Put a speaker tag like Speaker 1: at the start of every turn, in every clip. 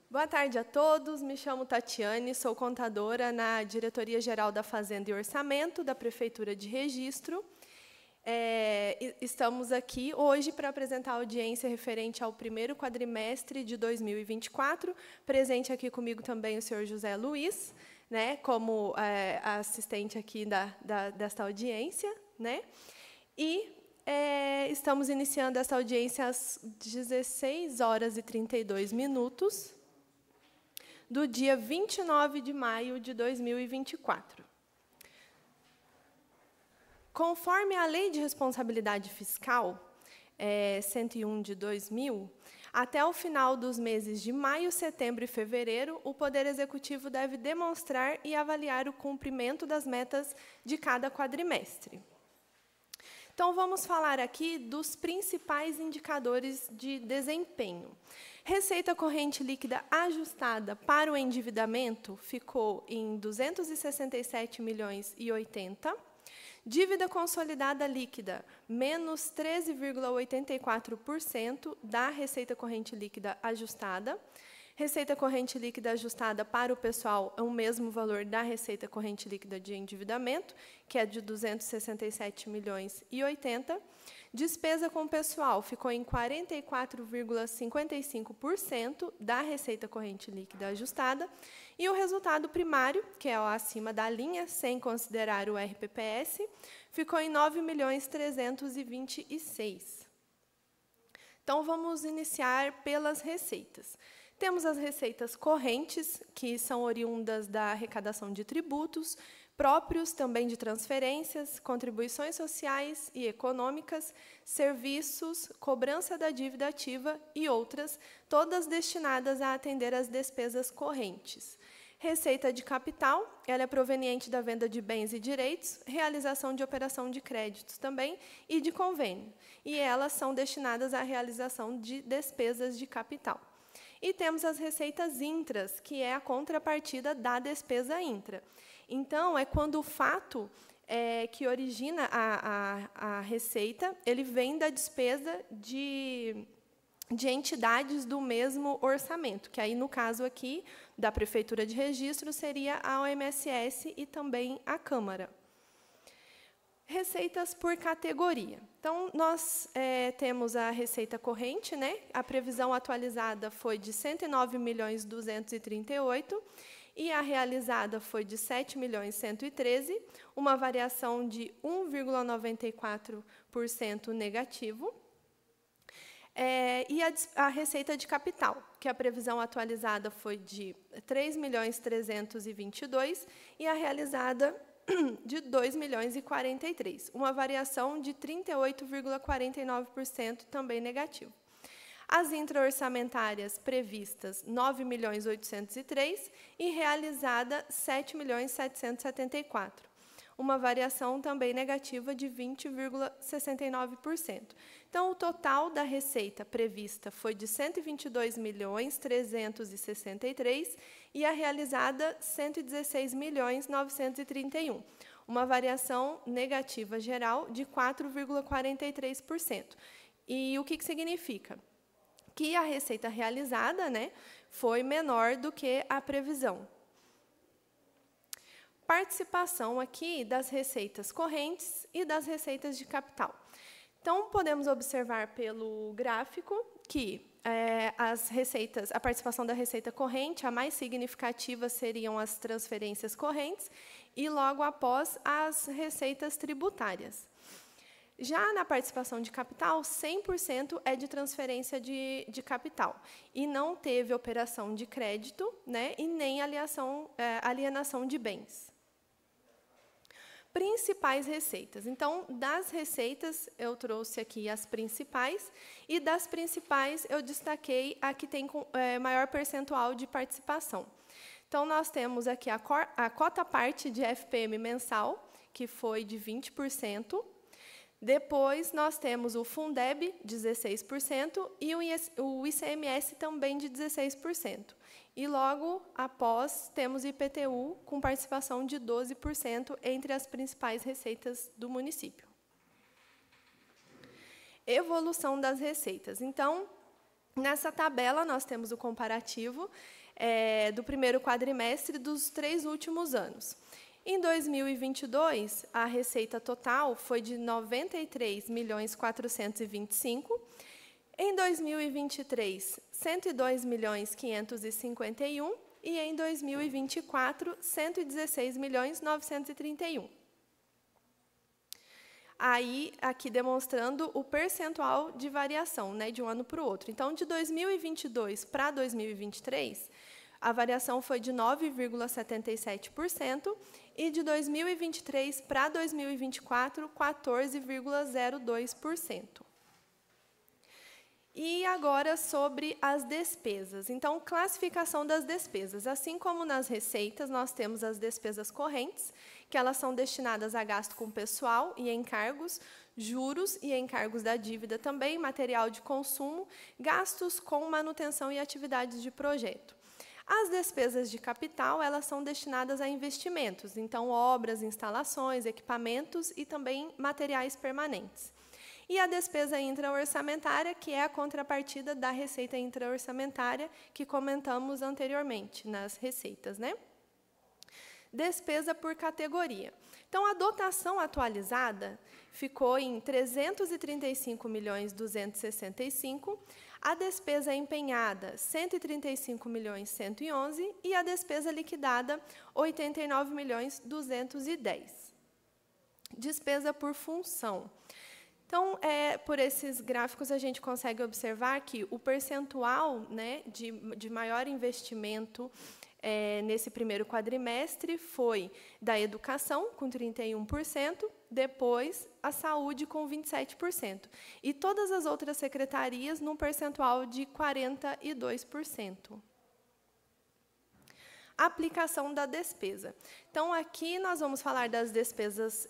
Speaker 1: Boa tarde a todos, me chamo Tatiane, sou contadora na Diretoria-Geral da Fazenda e Orçamento da Prefeitura de Registro. Estamos aqui hoje para apresentar a audiência referente ao primeiro quadrimestre de 2024. Presente aqui comigo também o senhor José Luiz, né, como assistente aqui desta audiência, né? E estamos iniciando esta audiência às 16h32 do dia 29 de maio de 2024. Conforme a Lei de Responsabilidade Fiscal 101 de 2000, até o final dos meses de maio, setembro e fevereiro, o Poder Executivo deve demonstrar e avaliar o cumprimento das metas de cada quadrimestre. Então, vamos falar aqui dos principais indicadores de desempenho. Receita corrente líquida ajustada para o endividamento ficou em 267,80 milhões. Dívida consolidada líquida, menos 13,84% da receita corrente líquida ajustada. Receita corrente líquida ajustada para o pessoal é o mesmo valor da receita corrente líquida de endividamento, que é de 267,80 milhões. Despesa com o pessoal ficou em 44,55% da receita corrente líquida ajustada. E o resultado primário, que é acima da linha, sem considerar o RPPS, ficou em 9.326.000. Então, vamos iniciar pelas receitas. Temos as receitas correntes, que são oriundas da arrecadação de tributos, próprios também de transferências, contribuições sociais e econômicas, serviços, cobrança da dívida ativa e outras, todas destinadas a atender às despesas correntes. Receita de capital, ela é proveniente da venda de bens e direitos, realização de operação de créditos também e de convênio. E elas são destinadas à realização de despesas de capital. E temos as receitas intras, que é a contrapartida da despesa intra. Então, é quando o fato que origina a receita, ele vem da despesa de entidades do mesmo orçamento, que aí, no caso aqui, da Prefeitura de Registro, seria a OMSS e também a Câmara. Receitas por categoria. Então, nós temos a receita corrente, né? A previsão atualizada foi de 109.238.000 e a realizada foi de 7.113.000, uma variação de 1,94% negativo. E a receita de capital, que a previsão atualizada foi de 3.322.000 e a realizada de 2.043.000, uma variação de 38,49% também negativo. As intra-orçamentárias previstas 9.803.000 e realizada 7.774.000, uma variação também negativa de 20,69%. Então, o total da receita prevista foi de 122.363.000 e a realizada 116.931.000, uma variação negativa geral de 4,43%. E o que significa? Que a receita realizada, né, foi menor do que a previsão. Participação aqui das receitas correntes e das receitas de capital. Então, podemos observar pelo gráfico que a participação da receita corrente, a mais significativa seriam as transferências correntes e, logo após, as receitas tributárias. Já na participação de capital, 100% é de transferência de capital e não teve operação de crédito, né, e nem alienação de bens. Principais receitas. Então, das receitas, eu trouxe aqui as principais, e das principais eu destaquei a que tem maior percentual de participação. Então, nós temos aqui a cota-parte de FPM mensal, que foi de 20%. Depois, nós temos o Fundeb, 16%, e o ICMS também de 16%. E, logo após, temos IPTU, com participação de 12% entre as principais receitas do município. Evolução das receitas. Então, Nessa tabela, nós temos o comparativo do primeiro quadrimestre dos 3 últimos anos. Em 2022, a receita total foi de 93.425.000. Em 2023, 102.551.000. E em 2024, 116.931.000. Aí, aqui demonstrando o percentual de variação, né, de um ano para o outro. Então, de 2022 para 2023, a variação foi de 9,77%, e de 2023 para 2024, 14,02%. E agora sobre as despesas. Então, classificação das despesas. Assim como nas receitas, nós temos as despesas correntes, que elas são destinadas a gasto com pessoal e encargos, juros e encargos da dívida também, material de consumo, gastos com manutenção e atividades de projeto. As despesas de capital, elas são destinadas a investimentos, então obras, instalações, equipamentos e também materiais permanentes. E a despesa intra-orçamentária, que é a contrapartida da receita intra-orçamentária, que comentamos anteriormente nas receitas, né? Despesa por categoria. Então, a dotação atualizada ficou em 335.265.000, a despesa empenhada, 135.111.000, e a despesa liquidada, 89.210.000. Despesa por função. Então, por esses gráficos, a gente consegue observar que o percentual, né, de maior investimento nesse primeiro quadrimestre foi da educação, com 31%, depois a saúde, com 27%, e todas as outras secretarias num percentual de 42%. Aplicação da despesa. Então, aqui nós vamos falar das despesas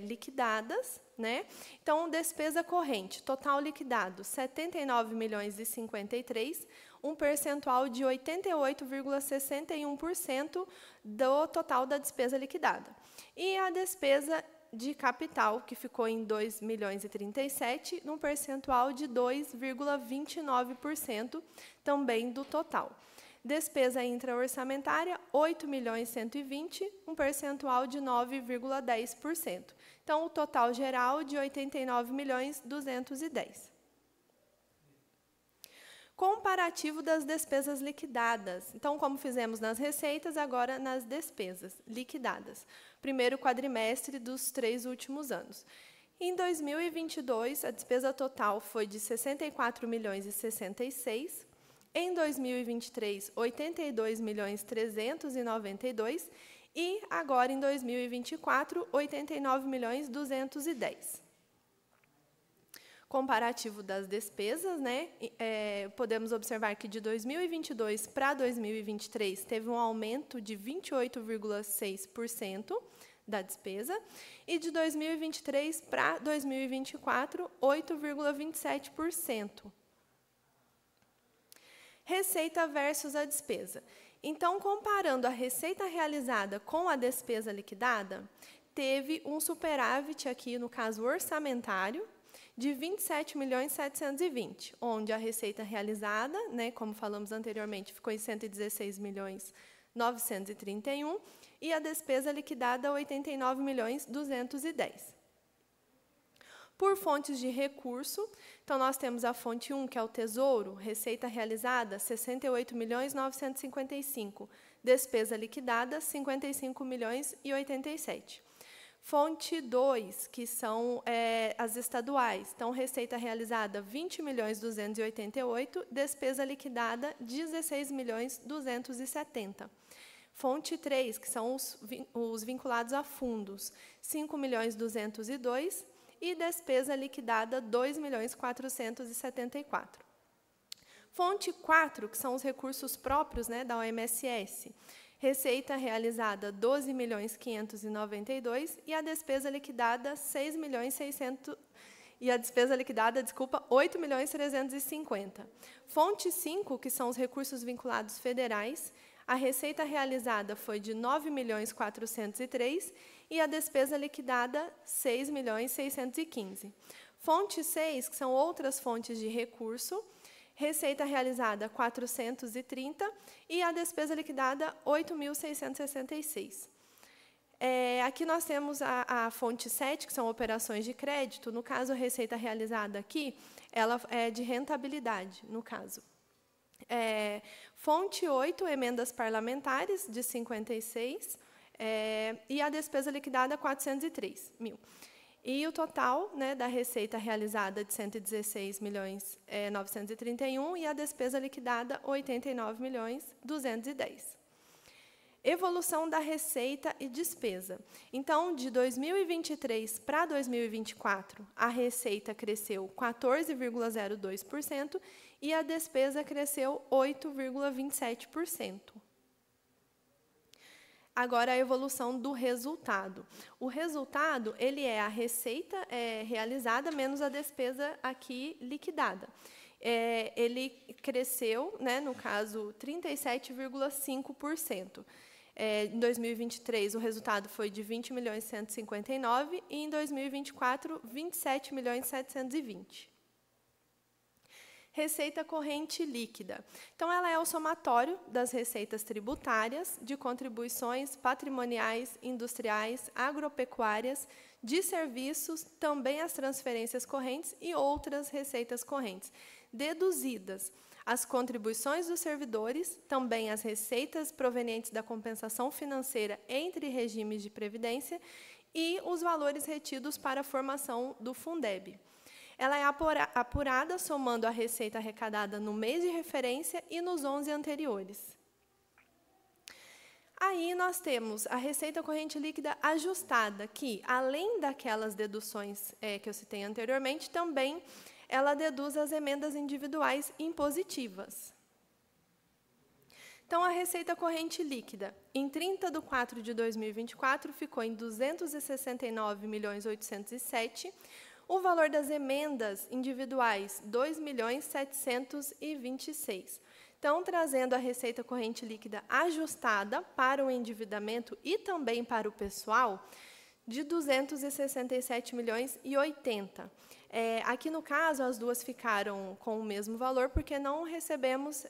Speaker 1: liquidadas, né? Então, despesa corrente, total liquidado, 79.053.000, um percentual de 88,61% do total da despesa liquidada. E a despesa de capital, que ficou em 2.037.000, num percentual de 2,29% também do total. Despesa intra-orçamentária, 8.120.000, um percentual de 9,10%. Então, o total geral de 89.210.000. Comparativo das despesas liquidadas. Então, como fizemos nas receitas, agora nas despesas liquidadas. Primeiro quadrimestre dos 3 últimos anos. Em 2022, a despesa total foi de 64.066.000. Em 2023, 82.392.000, e agora, em 2024, 89.210.000. Comparativo das despesas, né? Podemos observar que de 2022 para 2023 teve um aumento de 28,6% da despesa, e de 2023 para 2024, 8,27%. Receita versus a despesa. Então, comparando a receita realizada com a despesa liquidada, teve um superávit aqui, no caso orçamentário, de 27.720.000, onde a receita realizada, né, como falamos anteriormente, ficou em 116.931.000, e a despesa liquidada, 89.210.000. Por fontes de recurso, então, nós temos a fonte 1, que é o Tesouro, receita realizada, 68.955.000, despesa liquidada, 55.087.000. Fonte 2, que são as estaduais, então, receita realizada, 20.288.000, despesa liquidada, 16.270.000. Fonte 3, que são os vinculados a fundos, 5.202.000, e despesa liquidada, 2.474.000. Fonte 4, que são os recursos próprios, né, da OMSS, receita realizada, 12.592.000, e a despesa liquidada, 8.350.000. Fonte 5, que são os recursos vinculados federais, a receita realizada foi de 9.403.000, e a despesa liquidada, 6.615.000. Fonte 6, que são outras fontes de recurso, receita realizada 430 e a despesa liquidada 8.666. Aqui nós temos a fonte 7, que são operações de crédito. No caso, a receita realizada aqui, ela é de rentabilidade, no caso. Fonte 8, emendas parlamentares, de 56, e a despesa liquidada 403 mil. E o total, né, da receita realizada de 116.931 e a despesa liquidada 89.210. Evolução da receita e despesa. Então, de 2023 para 2024, a receita cresceu 14,02% e a despesa cresceu 8,27%. Agora, a evolução do resultado. O resultado, ele é a receita realizada menos a despesa aqui liquidada. Ele cresceu, né, no caso, 37,5%. Em 2023, o resultado foi de 20.159.000 e, em 2024, 27.720.000. Receita corrente líquida. Então, ela é o somatório das receitas tributárias, de contribuições patrimoniais, industriais, agropecuárias, de serviços, também as transferências correntes e outras receitas correntes, deduzidas as contribuições dos servidores, também as receitas provenientes da compensação financeira entre regimes de previdência e os valores retidos para a formação do Fundeb. Ela é apurada somando a receita arrecadada no mês de referência e nos 11 anteriores. Aí nós temos a receita corrente líquida ajustada, que, além daquelas deduções que eu citei anteriormente, também ela deduz as emendas individuais impositivas. Então, a receita corrente líquida, em 30 de 4 de 2024, ficou em 269.807.000. O valor das emendas individuais, 2.726.000. Então, trazendo a receita corrente líquida ajustada para o endividamento e também para o pessoal, de 267.080.000. Aqui, no caso, as duas ficaram com o mesmo valor, porque não recebemos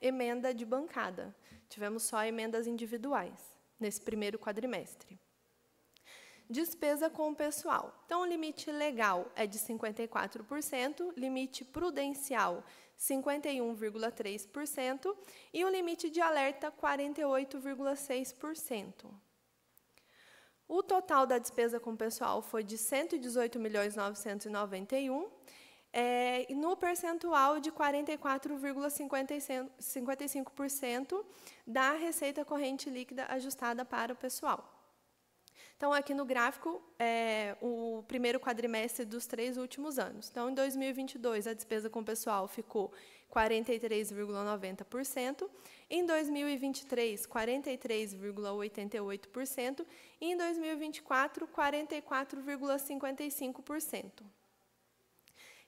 Speaker 1: emenda de bancada. Tivemos só emendas individuais, nesse primeiro quadrimestre. Despesa com o pessoal. Então, o limite legal é de 54%, limite prudencial, 51,3%, e o limite de alerta, 48,6%. O total da despesa com o pessoal foi de 118.991.000, no percentual de 44,55% da receita corrente líquida ajustada para o pessoal. Então, aqui no gráfico, o primeiro quadrimestre dos 3 últimos anos. Então, em 2022, a despesa com o pessoal ficou 43,90%, em 2023, 43,88%, e em 2024, 44,55%.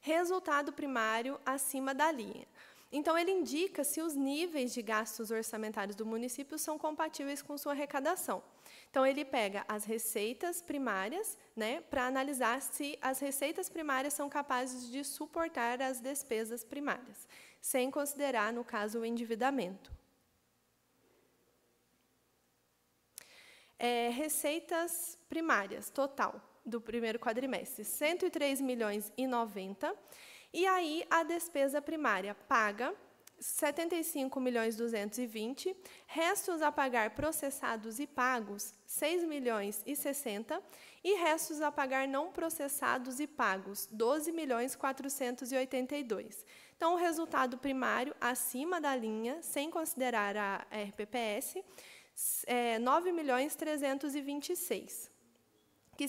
Speaker 1: Resultado primário acima da linha. Então, ele indica se os níveis de gastos orçamentários do município são compatíveis com sua arrecadação. Então, ele pega as receitas primárias, né, para analisar se as receitas primárias são capazes de suportar as despesas primárias, sem considerar, no caso, o endividamento. Receitas primárias, total, do primeiro quadrimestre, 103.090.000. E aí, a despesa primária paga 75.220.000, restos a pagar processados e pagos, 6.060.000, e restos a pagar não processados e pagos, 12.482.000. Então, o resultado primário acima da linha, sem considerar a RPPS, 9.326.000, que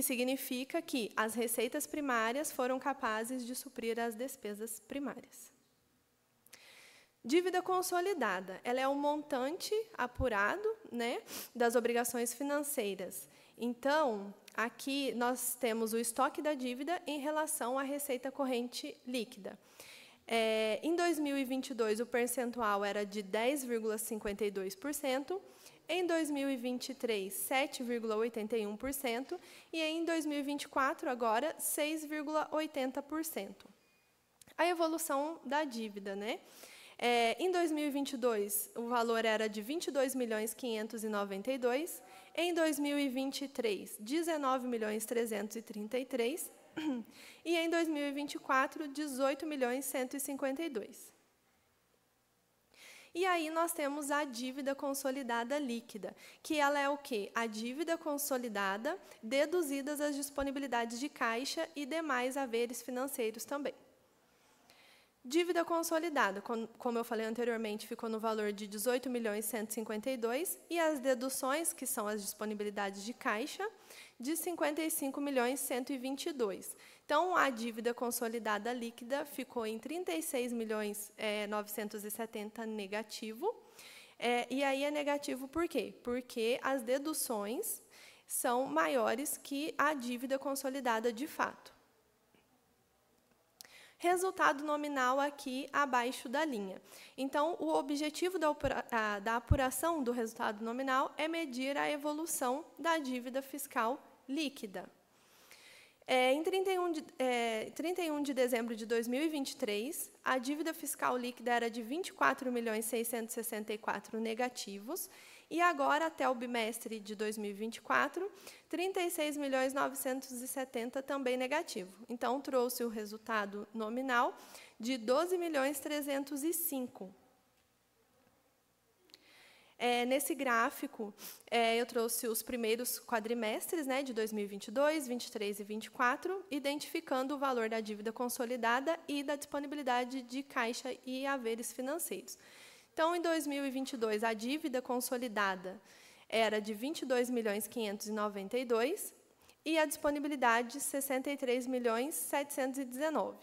Speaker 1: significa que as receitas primárias foram capazes de suprir as despesas primárias. Dívida consolidada, ela é um montante apurado, né, das obrigações financeiras. Então, aqui nós temos o estoque da dívida em relação à receita corrente líquida. Em 2022, o percentual era de 10,52%, em 2023, 7,81%, e em 2024, agora, 6,80%. A evolução da dívida, né? Em 2022, o valor era de 22.592.000, em 2023, 19.333.000, e em 2024, 18.152.000. E aí nós temos a dívida consolidada líquida, que ela é o quê? A dívida consolidada deduzidas as disponibilidades de caixa e demais haveres financeiros também. Dívida consolidada, como eu falei anteriormente, ficou no valor de 18.152.000 e as deduções, que são as disponibilidades de caixa, de 55.122.000. Então, a dívida consolidada líquida ficou em 36.970.000 negativo. E aí é negativo por quê? Porque as deduções são maiores que a dívida consolidada de fato. Resultado nominal aqui abaixo da linha. Então, o objetivo da apuração do resultado nominal é medir a evolução da dívida fiscal líquida. Em 31 de dezembro de 2023, a dívida fiscal líquida era de 24.664.000 negativos, e agora, até o bimestre de 2024, 36.970.000 também negativo. Então, trouxe o resultado nominal de 12.305.000. Nesse gráfico, eu trouxe os primeiros quadrimestres, né, de 2022, 23 e 24, identificando o valor da dívida consolidada e da disponibilidade de caixa e haveres financeiros. Então, em 2022, a dívida consolidada era de 22.592.000 e a disponibilidade de 63.719.000.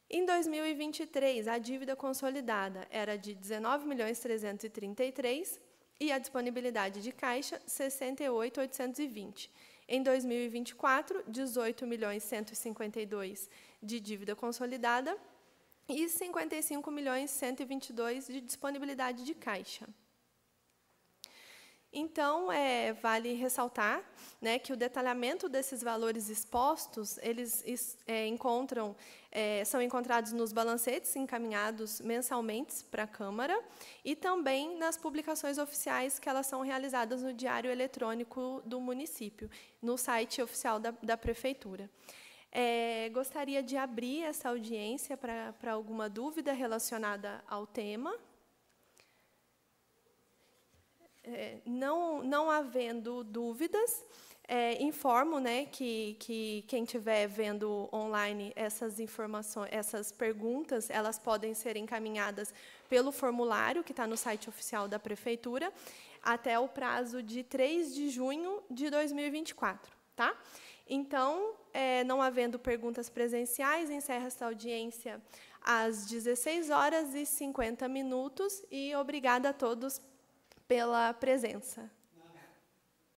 Speaker 1: Em 2023, a dívida consolidada era de 19.333.000 e a disponibilidade de caixa 68.820. Em 2024, 18.152.000 de dívida consolidada e 55.122.000 de disponibilidade de caixa. Então, vale ressaltar, né, que o detalhamento desses valores expostos, eles são encontrados nos balancetes encaminhados mensalmente para a Câmara e também nas publicações oficiais que elas são realizadas no Diário Eletrônico do município, no site oficial da Prefeitura. Gostaria de abrir essa audiência para alguma dúvida relacionada ao tema. Não havendo dúvidas, informo, né, que quem estiver vendo online essas informações, essas perguntas, elas podem ser encaminhadas pelo formulário que está no site oficial da Prefeitura até o prazo de 3 de junho de 2024. Tá? Então, não havendo perguntas presenciais, encerra essa audiência às 16h50 e obrigada a todos pela presença.